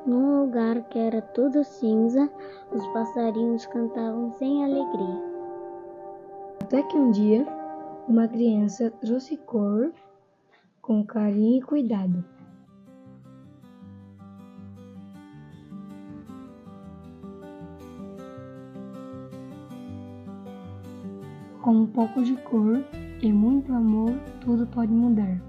Num lugar que era tudo cinza, os passarinhos cantavam sem alegria. Até que um dia, uma criança trouxe cor com carinho e cuidado. Com um pouco de cor e muito amor, tudo pode mudar.